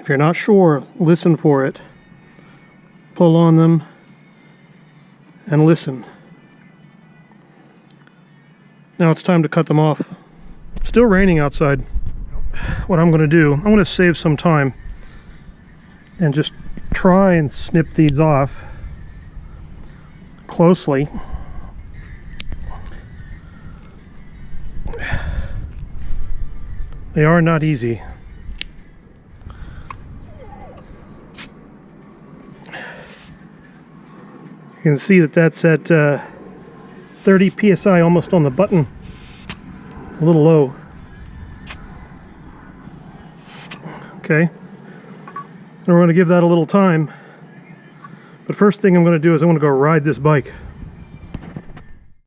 you're not sure, listen for it. Pull on them and listen. Now it's time to cut them off. Still raining outside. What I'm going to do, I'm going to save some time and just try and snip these off closely. They are not easy. You can see that that's at 30 psi, almost on the button. A little low. Okay. And we're going to give that a little time. But first thing I'm going to do is I'm going to go ride this bike.